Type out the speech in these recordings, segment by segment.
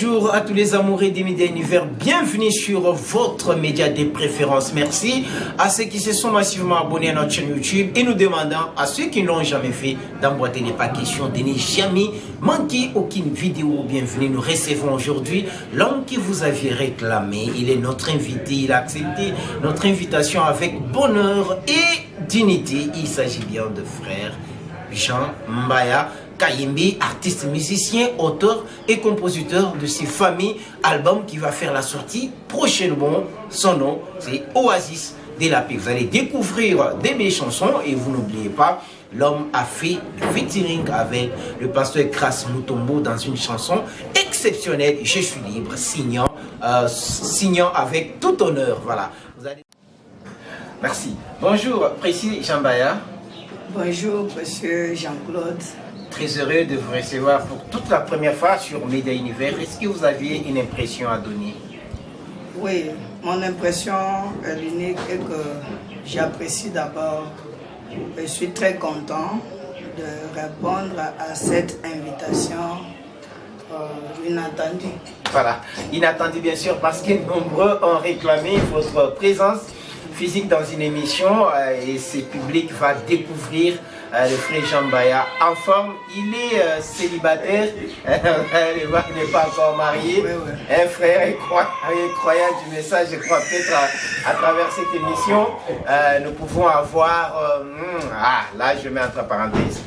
Bonjour à tous les amoureux des médias univers, bienvenue sur votre média de préférence. Merci à ceux qui se sont massivement abonnés à notre chaîne YouTube et nous demandons à ceux qui ne l'ont jamais fait d'emboîter les pas questions, de ne jamais manquer aucune vidéo. Bienvenue, nous recevons aujourd'hui l'homme que vous aviez réclamé. Il est notre invité, il a accepté notre invitation avec bonheur et dignité. Il s'agit bien de frère Jean Mbaya Kayembe, artiste, musicien, auteur et compositeur de ses familles albums qui va faire la sortie prochainement. Son nom, c'est Oasis de la paix. Vous allez découvrir des belles chansons et vous n'oubliez pas, l'homme a fait du featuring avec le pasteur Kras Mutombo dans une chanson exceptionnelle, Je suis libre, signant avec tout honneur. Voilà. Vous allez... Merci. Bonjour, précis Jean Mbaya. Bonjour, monsieur Jean-Claude. Très heureux de vous recevoir pour toute la première fois sur Média Univers. Est-ce que vous aviez une impression à donner? Oui, mon impression est l'unique et que j'apprécie d'abord. Je suis très content de répondre à cette invitation inattendue. Voilà, inattendue bien sûr parce que nombreux ont réclamé votre présence physique dans une émission et ce public va découvrir le frère Jean Mbaya en forme. Il est célibataire, il n'est pas encore marié. Oui, oui. Un frère croyant du message, je crois peut-être à travers cette émission, nous pouvons avoir... là je mets entre parenthèses.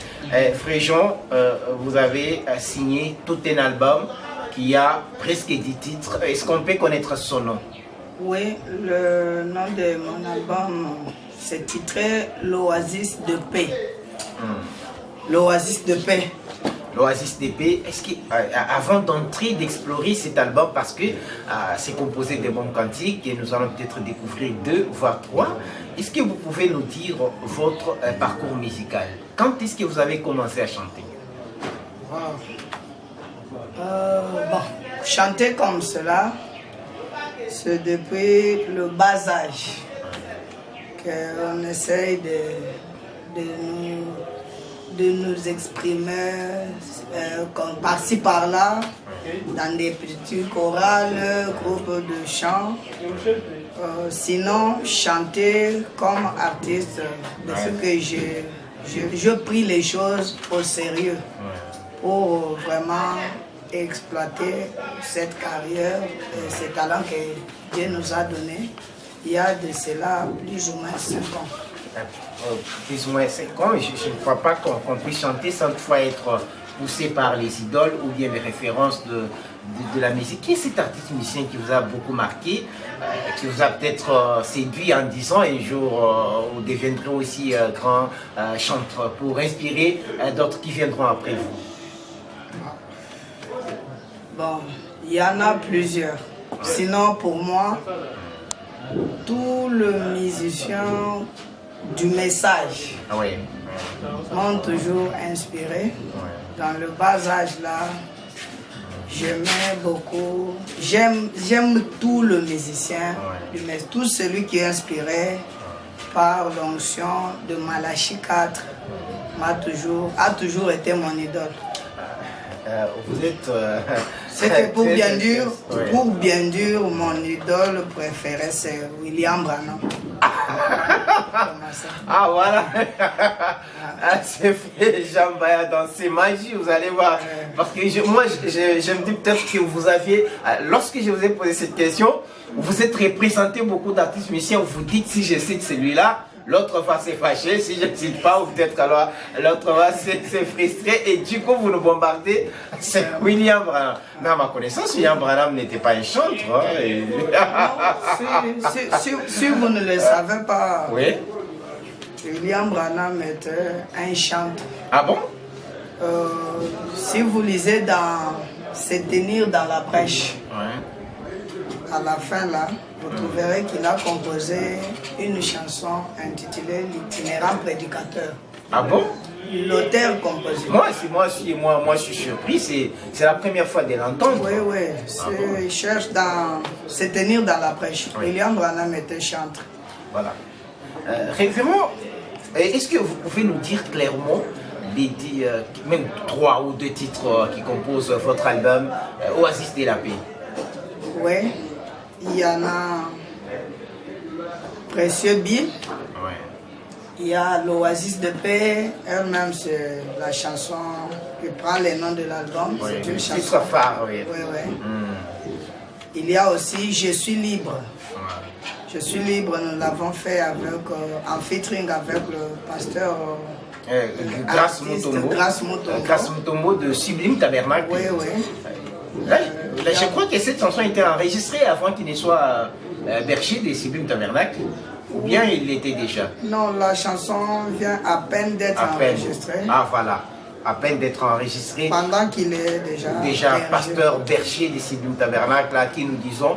Frère Jean, vous avez signé tout un album qui a presque 10 titres. Est-ce qu'on peut connaître son nom? Oui, le nom de mon album c'est titré L'Oasis de paix. L'Oasis de paix. L'Oasis de paix. Est-ce que, avant d'entrer, d'explorer cet album, parce que c'est composé de bons cantiques et nous allons peut-être découvrir 2 voire 3, est-ce que vous pouvez nous dire votre parcours musical? Quand est-ce que vous avez commencé à chanter? Bon, chanter comme cela, c'est depuis le bas âge qu'on essaye de nous exprimer par-ci par-là dans des petits chorales, groupes de chant. Sinon, chanter comme artiste, parce que je pris les choses au sérieux pour vraiment exploiter cette carrière et ces talents que Dieu nous a donnés il y a de cela plus ou moins 5 ans. Plus ou moins 5 ans, je ne crois pas qu'on puisse chanter sans toutefois être poussé par les idoles ou bien les références de la musique. Qui est cet artiste musicien qui vous a beaucoup marqué, qui vous a peut-être séduit en disant un jour vous deviendrez aussi grand chanteur pour inspirer d'autres qui viendront après vous? Bon, il y en a plusieurs. Sinon, pour moi, tout le musicien du message m'ont toujours inspiré. Dans le bas âge là, j'aimais beaucoup, j'aime tout le musicien, tout celui qui est inspiré par l'onction de Malachi 4 a toujours été mon idole. Vous êtes... C'est que pour bien dire, mon idole préférée c'est William Branham. Voilà. C'est fait Jean Mbaya dans ses magies, vous allez voir. Parce que je me dis peut-être que vous aviez, lorsque je vous ai posé cette question, vous êtes représenté beaucoup d'artistes musiciens, vous dites si je cite celui-là, l'autre va se fâcher, si je ne cite pas, ou peut-être alors l'autre va se frustrer, et du coup vous nous bombardez, c'est William Branham. Mais à ma connaissance, William Branham n'était pas un chanteur. Si vous ne le savez pas, oui. William Branham était un chanteur. Ah bon? Si vous lisez dans Se tenir dans la prêche, à la fin là, vous trouverez qu'il a composé une chanson intitulée L'itinérant prédicateur. Ah bon? L'auteur-compositeur. Moi, je suis surpris, c'est la première fois de l'entendre. Oui, il cherche dans Se tenir dans la prêche. William Branham était chanteur. Voilà. Révérend, est-ce que vous pouvez nous dire clairement même 3 ou 2 titres qui composent votre album Oasis de la paix? Oui, il y en a Précieux Bill. Ouais. Il y a l'Oasis de paix, elle-même c'est la chanson qui prend les noms de l'album. Ouais, c'est une chanson titre phare, oui. Oui, oui. Il y a aussi Je suis libre. Ouais. Je suis libre, nous l'avons fait avec, en featuring avec le pasteur Grâce Mutombo. Grâce Mutombo de Sublime Tabernacle. Oui, oui. Là, je crois que cette chanson a été enregistrée avant qu'il ne soit berger des Sublime Tabernacle. Ou bien il l'était déjà? Non, la chanson vient à peine d'être enregistrée. Ah voilà, à peine d'être enregistrée. Pendant qu'il est déjà pasteur berger des Sublime Tabernacle, à qui nous disons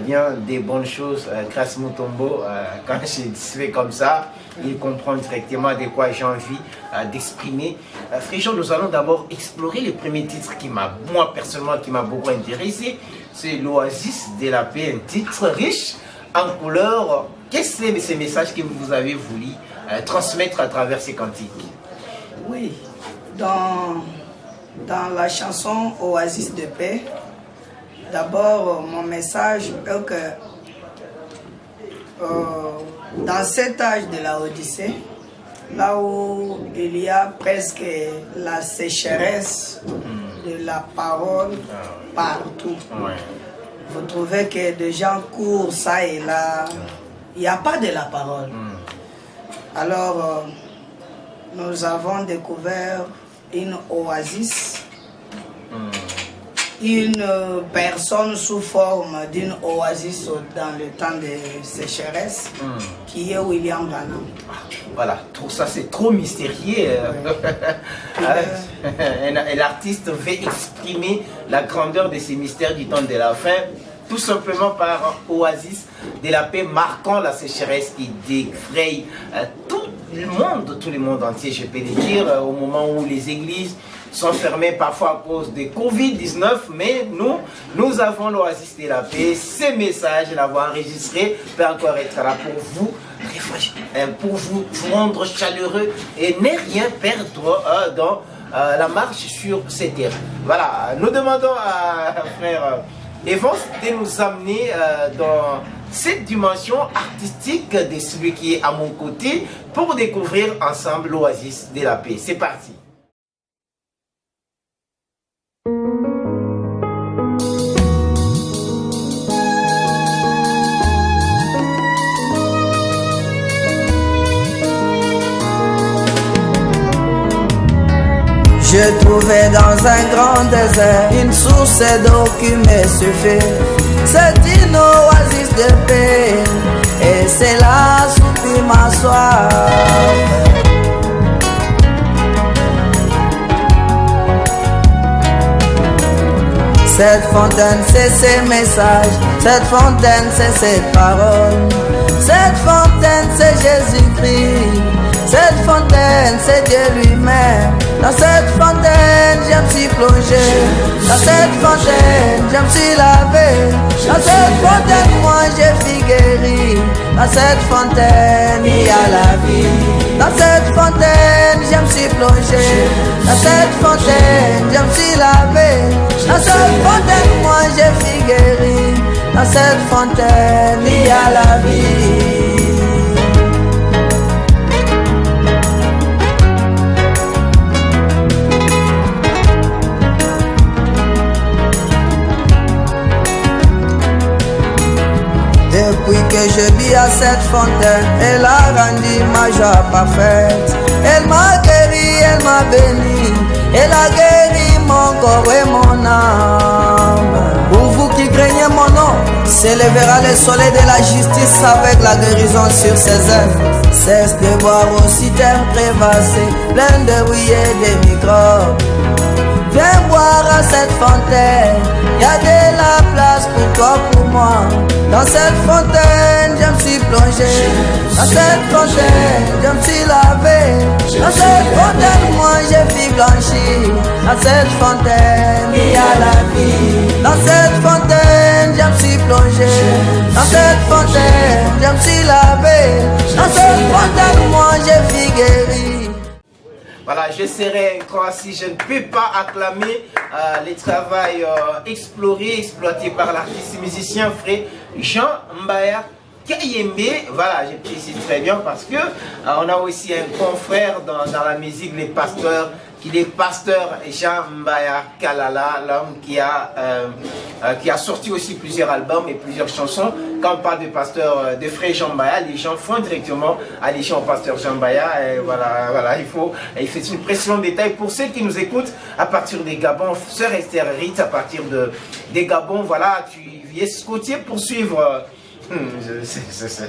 bien des bonnes choses. Grâce Mutombo, quand je fais comme ça, il comprend directement de quoi j'ai envie d'exprimer. Frère Jean, nous allons d'abord explorer le premier titre qui m'a, moi personnellement, qui m'a beaucoup intéressé. C'est l'Oasis de la paix, un titre riche en couleurs. Quels sont ces messages que vous avez voulu transmettre à travers ces cantiques? Oui, dans la chanson Oasis de paix, d'abord mon message est que dans cet âge de la Odyssée, là où il y a presque la sécheresse de la parole partout, vous trouvez que des gens courent ça et là, il n'y a pas de la parole. Alors, nous avons découvert une oasis, une personne sous forme d'une oasis dans le temps de sécheresse, qui est William Branham. Voilà, tout ça c'est trop mystérieux. Un artiste veut exprimer la grandeur de ces mystères du temps de la fin, tout simplement par Oasis de la paix, marquant la sécheresse qui défraye tout le monde entier, je peux le dire, au moment où les églises sont fermées parfois à cause de Covid-19, mais nous avons l'Oasis de la paix. Ces messages, l'avoir enregistré, peut encore être là pour vous rendre chaleureux et ne rien perdre dans la marche sur ces terres. Voilà, nous demandons à frère Evans de nous amener dans cette dimension artistique de celui qui est à mon côté pour découvrir ensemble l'Oasis de la paix. C'est parti. Je trouvais dans un grand désert une source d'eau qui me suffit. C'est une oasis de paix et c'est là soupir ma soif. Cette fontaine c'est ses messages, cette fontaine c'est ses paroles, cette fontaine c'est Jésus-Christ. Cette fontaine, c'est Dieu lui-même. Dans cette fontaine, je me suis plongé. Dans cette fontaine, je me suis lavé. Dans cette fontaine, moi j'ai fui guéri. Dans cette fontaine, il y a la vie. Dans cette fontaine, je me suis plongé. Dans cette fontaine, je me suis lavé. Dans cette fontaine, moi j'ai fui guéri. Dans cette fontaine, il y a la vie. Depuis que je vis à cette fontaine, elle a rendu ma joie parfaite. Elle m'a guéri, elle m'a béni, elle a guéri mon corps et mon âme. Pour vous qui craignez mon nom, s'élèvera le soleil de la justice avec la guérison sur ses ailes. Cesse de voir aussi terre crévassée, pleine de rouille et de microbes. Viens boire à cette fontaine, y a de la place pour toi, pour moi. Dans cette fontaine, je me suis plongé. Dans cette fontaine, je me suis lavé. Dans cette fontaine, moi j'ai fui blanchi. Dans cette fontaine, il y a la vie. Dans cette fontaine, je me suis plongé. Dans cette fontaine, je me suis lavé. Dans cette fontaine, moi j'ai fui guéri. Voilà, je serai encore si je ne peux pas acclamer les travails explorés, exploités par l'artiste musicien frère Jean Mbaya Kayembe. Voilà, je précise très bien parce que on a aussi un confrère dans la musique, les pasteurs, qui est pasteur Jean Mbaya Kalala, l'homme qui a sorti aussi plusieurs albums et plusieurs chansons. Quand on parle de pasteur, de frère Jean Mbaya, les gens font directement allusion au pasteur Jean Mbaya. Et voilà, il fait une précision de détail pour ceux qui nous écoutent à partir des Gabons. Sœur Esther Ritz, à partir des Gabons, voilà, tu viens scoutier pour suivre.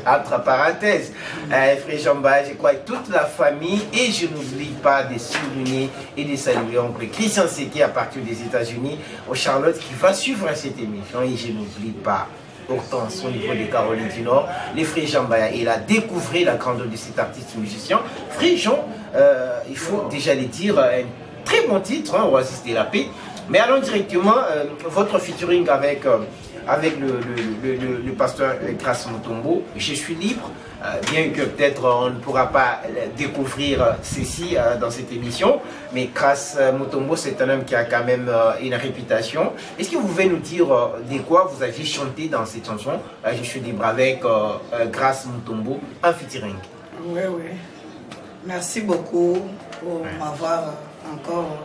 Entre parenthèses, frère Jean Mbaya, je crois toute la famille, et je n'oublie pas de souligner et de saluer oncle Christian Seki à partir des États-Unis, au Charlotte, qui va suivre cette émission, et je n'oublie pas Hortense au niveau des Carolines du Nord, les frères Jean Mbaya. Il a découvert la grandeur de cet artiste musicien. Frère Jean, il faut déjà le dire, un très bon titre, hein, Oasis de la paix. Mais allons directement, votre featuring avec le pasteur Grace Mutombo, je suis libre, bien que peut-être on ne pourra pas découvrir ceci dans cette émission, mais Grace Mutombo, c'est un homme qui a quand même une réputation. Est-ce que vous pouvez nous dire de quoi vous avez chanté dans cette chanson, Je suis libre, avec Grace Mutombo, un featuring? Oui. Merci beaucoup pour m'avoir encore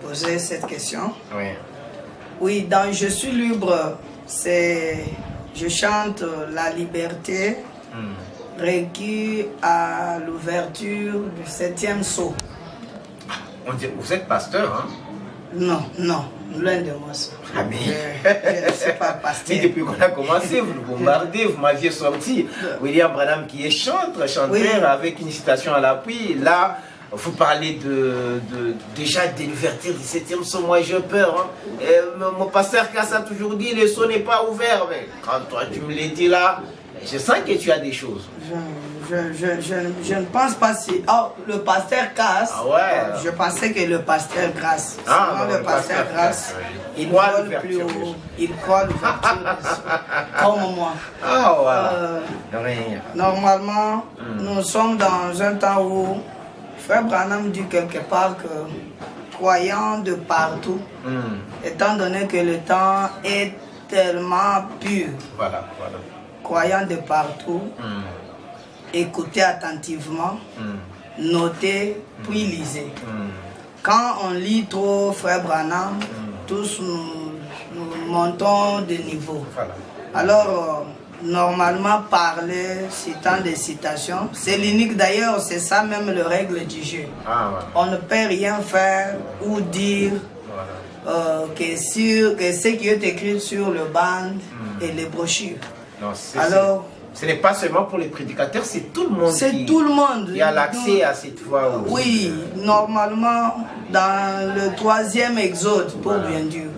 posé cette question. Oui, dans Je suis libre, je chante la liberté requue à l'ouverture du 7e sceau. On dit, vous êtes pasteur, hein? Non, loin de moi ça. Ah, mais... je ne suis pas pasteur. Mais depuis qu'on a commencé, vous nous bombardez, vous m'aviez sorti William Branham qui est chanteur, avec une citation à l'appui. Là, vous parlez déjà de l'ouverture du 7e sceau. Moi j'ai peur. Hein. Mon pasteur Cass a toujours dit le sceau n'est pas ouvert. Mais quand toi tu me l'as dit là, je sens que tu as des choses. Je ne pense pas si. Oh, le pasteur Cass. Ah ouais. Je pensais que le pasteur Grace. Ah, non, le pasteur Grace. Il croit vole plus haut. Il croit l'ouverture. Comme moi. Ah ouais. Normalement, nous sommes dans un temps où Frère Branham dit quelque part que croyant de partout, étant donné que le temps est tellement pur, croyant de partout, écoutez attentivement, notez, puis lisez. Quand on lit trop Frère Branham, tous nous montons de niveau. Alors, normalement, parler, citant des citations, c'est l'unique d'ailleurs, c'est ça même le règle du jeu. On ne peut rien faire ou dire que ce qui est écrit sur le band et les brochures. Non, alors, ce n'est pas seulement pour les prédicateurs, c'est tout le monde qui a l'accès à cette voie. Oui, normalement, dans le 3e exode, pour bien dire.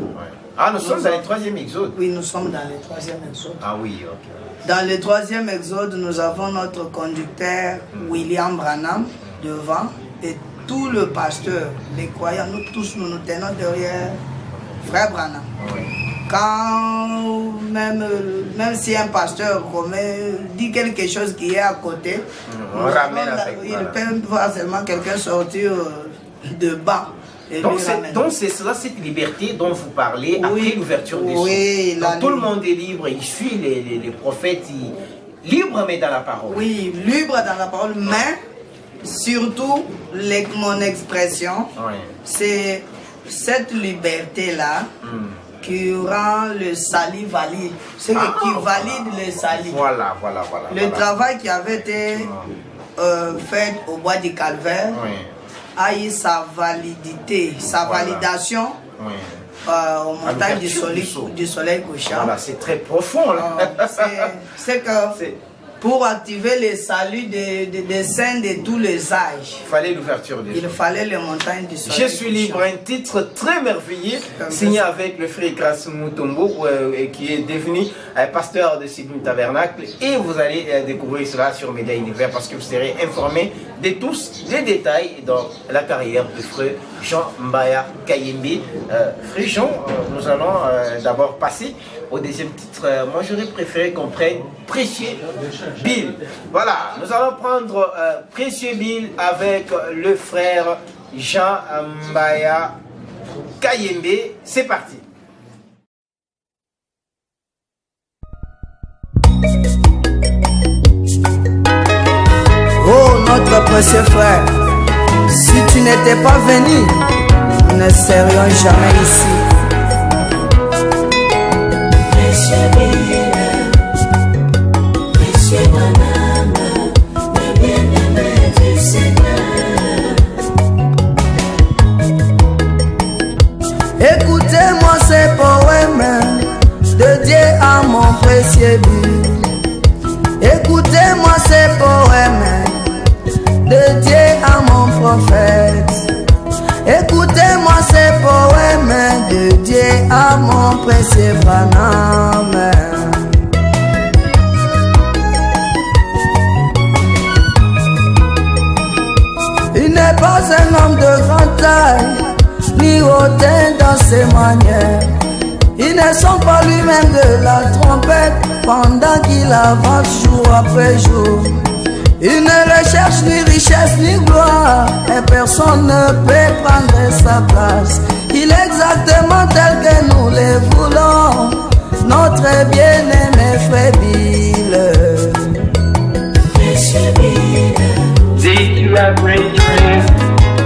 Ah, nous sommes dans le 3e exode. Oui, nous sommes dans le 3e exode. Ah oui, ok. Dans le 3e exode, nous avons notre conducteur William Branham devant et tout le pasteur, les croyants, nous tous nous tenons derrière Frère Branham. Quand même si un pasteur dit quelque chose qui est à côté, il peut voir seulement quelqu'un sortir de bas. Donc c'est cela, cette liberté dont vous parlez après l'ouverture des sceaux. Donc tout le monde est libre, il suit les prophètes, libre mais dans la parole. Oui, libre dans la parole, mais surtout mon expression, c'est cette liberté-là qui rend le salut valide. C'est qui valide le salut. Voilà. Le travail qui avait été fait au bois du Calvaire a eu sa validité, sa validation aux montagnes du soleil couchant. Voilà, c'est très profond. C'est que pour activer le salut des saints de tous les âges, il fallait l'ouverture des il fallait les montagnes du soleil. Je suis libre, un titre très merveilleux, signé avec le frère Grace Mutombo, qui est devenu pasteur de Sigmund Tabernacle. Et vous allez découvrir cela sur Média Univers parce que vous serez informés de tous les détails dans la carrière de frère Jean Mbaya Kayembe. Frère Jean, nous allons d'abord passer au deuxième titre, moi j'aurais préféré qu'on prenne Précieux Bill. Voilà, nous allons prendre Précieux Bill avec le frère Jean Mbaya Kayembe. C'est parti. Oh notre précieux frère, si tu n'étais pas venu, nous ne serions jamais ici. Précieux Bill, précieux bonhomme, le bien-aimé du Seigneur. Écoutez-moi ces poèmes dédiés à mon précieux Bill. Écoutez-moi ces poèmes dédiés à mon prophète. Écoutez-moi ces poèmes dédiés à mon précieux Branham. Il n'est pas un homme de grande taille, ni hautain dans ses manières. Il ne sent pas lui-même de la trompette pendant qu'il avance jour après jour. Il ne recherche ni richesse ni gloire et personne ne peut prendre sa place. Il est exactement tel que nous le voulons, notre bien-aimé frère Bill. Précieux Bill. These who have raised prayer,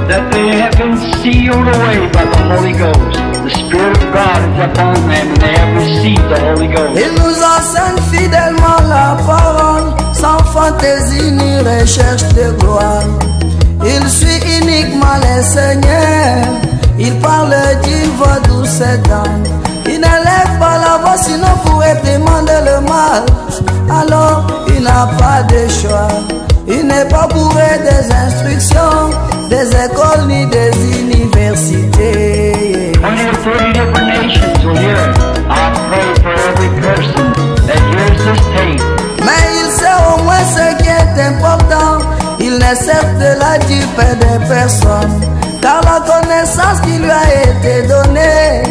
that they have been sealed away by the Holy Ghost. The Spirit of God is upon them and they have received the Holy Ghost. Il nous enseigne fidèlement la parole, sans fantaisie ni recherche de gloire. Il suit uniquement les seigneurs, il parle d'une voix douce et tendre. Il n'élève pas la voix sinon pour réprimander le mal. Alors il n'a pas de choix. Il n'est pas bourré des instructions, des écoles ni des universités. 130 different nations will hear it. I pray for every person that hears this tape. Mais il sait au moins ce qui est important. Il n'est certes de la dupe des personnes, car la connaissance qui lui a été donnée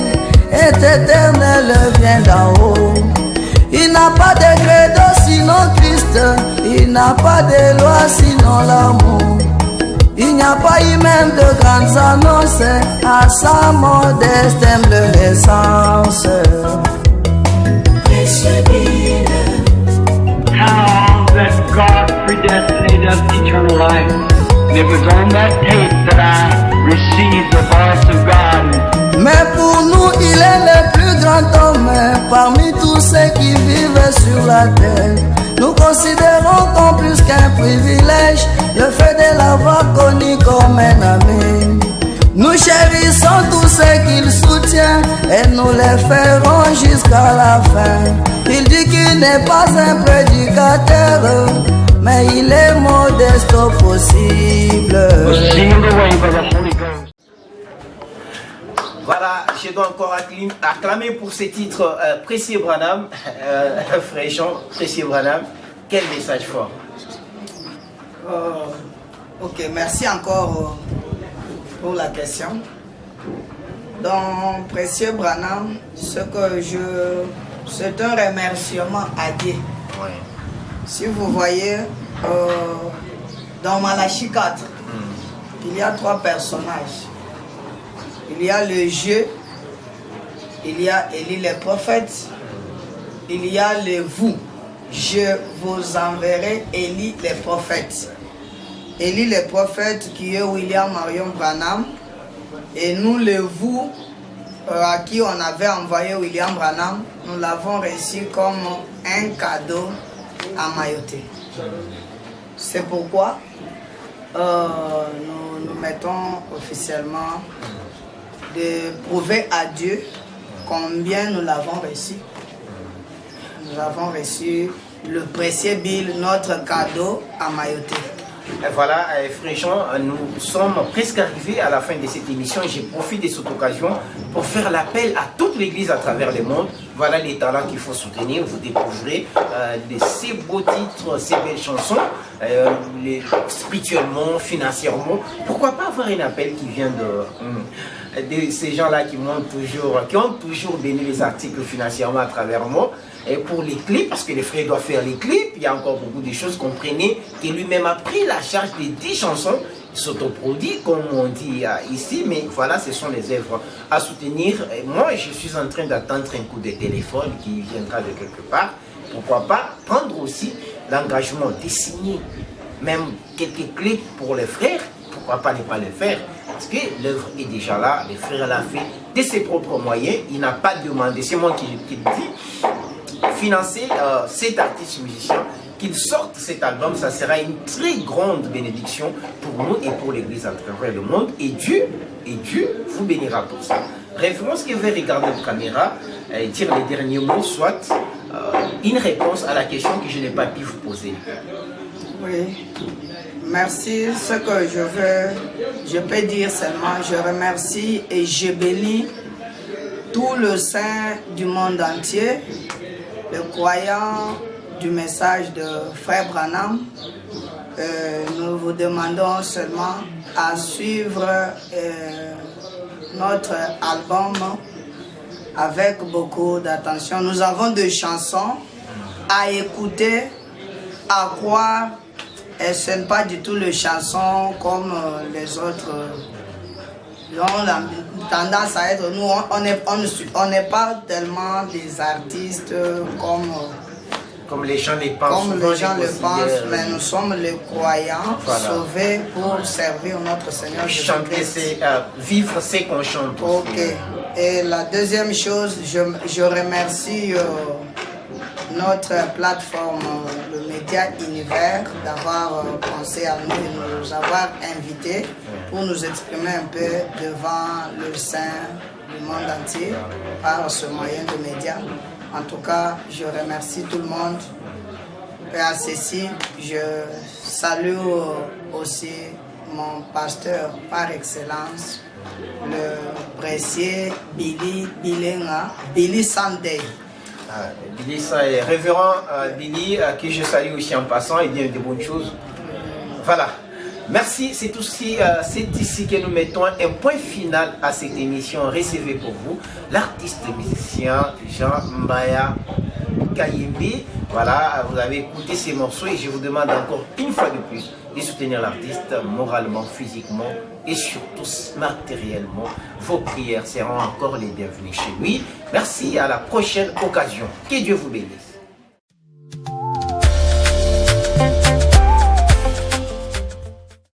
est éternelle, vient d'en haut. Il n'a pas de credo sinon Christ, il n'a pas de loi sinon l'amour. Il n'y a pas eu même de grandes annonces à sa modeste humble naissance. Précieux Bill. How that God predestinated us to eternal life. And it was on that tape that I received the voice of God. Mais pour nous, il est le plus grand homme parmi tous ceux qui vivent sur la terre. Nous considérons comme plus qu'un privilège le fait de l'avoir connu comme un ami. Nous chérissons tous ceux qu'il soutient et nous les ferons jusqu'à la fin. Il dit qu'il n'est pas un prédicateur, mais il est modeste au possible. Was sealed away by the Holy Ghost. Voilà, je dois encore acclamer pour ce titre Précieux Branham, frère Jean, Précieux Branham. Quel message fort. Ok, merci encore pour la question. Dans Précieux Branham, c'est un remerciement à Dieu. Ouais. Si vous voyez, dans Malachie 4, il y a 3 personnages. Il y a le Dieu, il y a Élie le prophète, il y a le vous. Je vous enverrai Élie le prophète. Élie le prophète qui est William Marion Branham. Et nous le vous à qui on avait envoyé William Branham, nous l'avons reçu comme un cadeau à Mayotte. C'est pourquoi nous mettons officiellement de prouver à Dieu combien nous l'avons reçu. Nous avons reçu le précieux Bill, notre cadeau à Mayotte. Et voilà, frère Jean, nous sommes presque arrivés à la fin de cette émission. Je profite de cette occasion pour faire l'appel à toute l'église à travers le monde Voilà les talents qu'il faut soutenir. Vous découvrez ces beaux titres, ces belles chansons, spirituellement, financièrement. Pourquoi pas avoir un appel qui vient de ces gens-là qui ont toujours béni les articles financièrement à travers moi. Et pour les clips, parce que les frères doivent faire les clips, il y a encore beaucoup de choses. Comprenez qu'il lui-même a pris la charge des 10 chansons. Il s'autoproduit, comme on dit ici, mais voilà, ce sont les œuvres à soutenir. Et moi, je suis en train d'attendre un coup de téléphone qui viendra de quelque part. Pourquoi pas prendre aussi l'engagement de signer même quelques clips pour les frères. Pourquoi pas ne pas le faire? Parce que l'œuvre est déjà là, le frère l'a fait de ses propres moyens. Il n'a pas demandé, c'est moi qui le dis, financer cet artiste musicien. Qu'il sorte cet album, ça sera une très grande bénédiction pour nous et pour l'Église à travers le monde. Et Dieu vous bénira pour ça. Référence que vous vais regarder votre caméra et dire les derniers mots, soit une réponse à la question que je n'ai pas pu vous poser. Oui, merci. Ce que je peux dire seulement, je remercie et je bénis tout le saint du monde entier, le croyant du message de Frère Branham. Nous vous demandons seulement à suivre notre album avec beaucoup d'attention. Nous avons des chansons à écouter, à croire, et ce n'est pas du tout les chansons comme les autres. Ils ont la tendance à être, nous on n'est pas tellement des artistes comme les gens le pensent, mais nous sommes les croyants, voilà, sauvés pour servir notre Seigneur Jésus-Christ. Vivre c'est qu'on chante. Ok. Et la deuxième chose, je remercie notre plateforme, le Média Univers, d'avoir pensé à nous et nous avoir invités pour nous exprimer un peu devant le Saint du monde entier par ce moyen de médias. En tout cas, je remercie tout le monde. Et à ceci, je salue aussi mon pasteur par excellence, le précieux Billy Sunday. Billy, révérend Billy, qui je salue aussi en passant et dit de bonnes choses. Voilà. Merci, c'est ici que nous mettons un point final à cette émission. Recevez pour vous l'artiste musicien Jean Mbaya Kayembe. Voilà, vous avez écouté ces morceaux et je vous demande encore une fois de plus de soutenir l'artiste moralement, physiquement et surtout matériellement. Vos prières seront encore les bienvenues chez lui. Merci, à la prochaine occasion. Que Dieu vous bénisse.